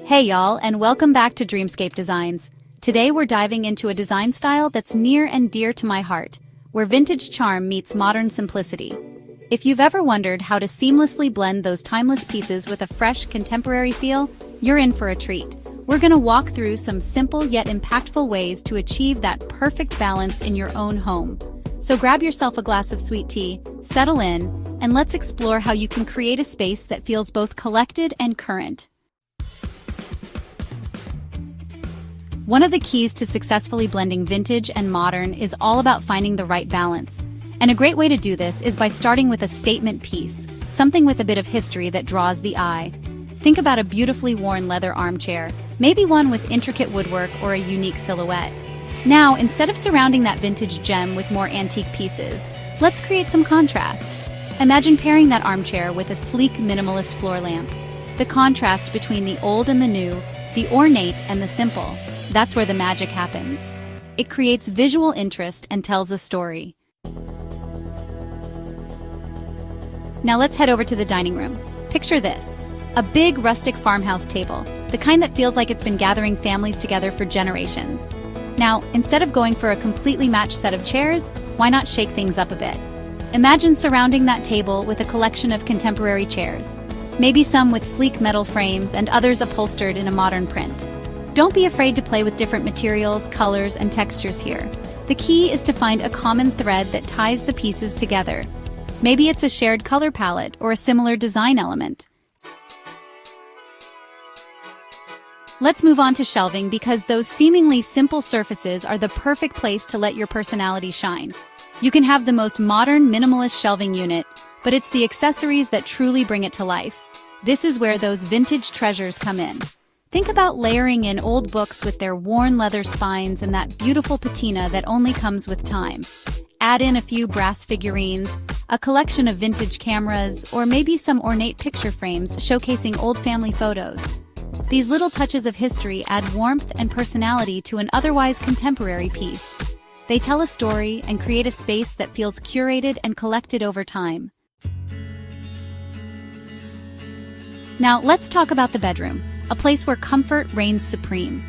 Hey y'all, and welcome back to Dreamscape Designs. Today we're diving into a design style that's near and dear to my heart, where vintage charm meets modern simplicity. If you've ever wondered how to seamlessly blend those timeless pieces with a fresh, contemporary feel, you're in for a treat. We're gonna walk through some simple yet impactful ways to achieve that perfect balance in your own home. So grab yourself a glass of sweet tea, settle in, and let's explore how you can create a space that feels both collected and current. One of the keys to successfully blending vintage and modern is all about finding the right balance. And a great way to do this is by starting with a statement piece, something with a bit of history that draws the eye. Think about a beautifully worn leather armchair, maybe one with intricate woodwork or a unique silhouette. Now, instead of surrounding that vintage gem with more antique pieces, let's create some contrast. Imagine pairing that armchair with a sleek minimalist floor lamp. The contrast between the old and the new, the ornate and the simple, that's where the magic happens. It creates visual interest and tells a story. Now let's head over to the dining room. Picture this: a big rustic farmhouse table, the kind that feels like it's been gathering families together for generations. Now, instead of going for a completely matched set of chairs, why not shake things up a bit? Imagine surrounding that table with a collection of contemporary chairs, maybe some with sleek metal frames and others upholstered in a modern print. Don't be afraid to play with different materials, colors, and textures here. The key is to find a common thread that ties the pieces together. Maybe it's a shared color palette or a similar design element. Let's move on to shelving, because those seemingly simple surfaces are the perfect place to let your personality shine. You can have the most modern, minimalist shelving unit, but it's the accessories that truly bring it to life. This is where those vintage treasures come in. Think about layering in old books with their worn leather spines and that beautiful patina that only comes with time. Add in a few brass figurines, a collection of vintage cameras, or maybe some ornate picture frames showcasing old family photos. These little touches of history add warmth and personality to an otherwise contemporary piece. They tell a story and create a space that feels curated and collected over time. Now let's talk about the bedroom, a place where comfort reigns supreme.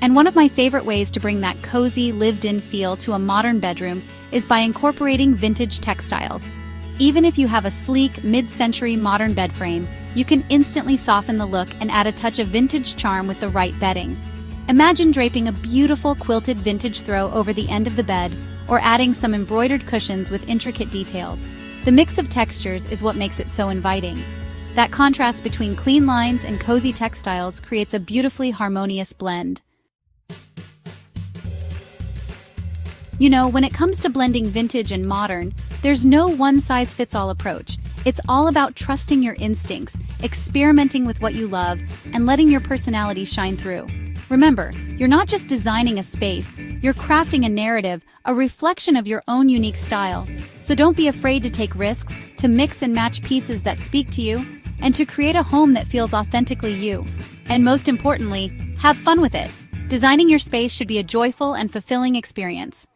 And one of my favorite ways to bring that cozy, lived-in feel to a modern bedroom is by incorporating vintage textiles. Even if you have a sleek, mid-century modern bed frame, you can instantly soften the look and add a touch of vintage charm with the right bedding. Imagine draping a beautiful quilted vintage throw over the end of the bed, or adding some embroidered cushions with intricate details. The mix of textures is what makes it so inviting. That contrast between clean lines and cozy textiles creates a beautifully harmonious blend. You know, when it comes to blending vintage and modern, there's no one-size-fits-all approach. It's all about trusting your instincts, experimenting with what you love, and letting your personality shine through. Remember, you're not just designing a space, you're crafting a narrative, a reflection of your own unique style. So don't be afraid to take risks, to mix and match pieces that speak to you, and to create a home that feels authentically you. And most importantly, have fun with it. Designing your space should be a joyful and fulfilling experience.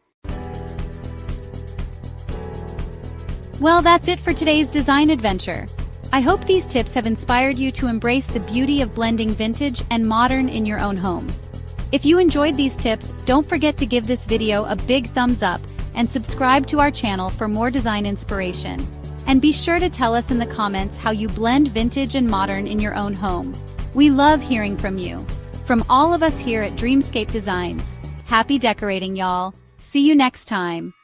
Well, that's it for today's design adventure. I hope these tips have inspired you to embrace the beauty of blending vintage and modern in your own home. If you enjoyed these tips, don't forget to give this video a big thumbs up and subscribe to our channel for more design inspiration. And be sure to tell us in the comments how you blend vintage and modern in your own home. We love hearing from you. From all of us here at Dreamscape Designs, happy decorating, y'all. See you next time.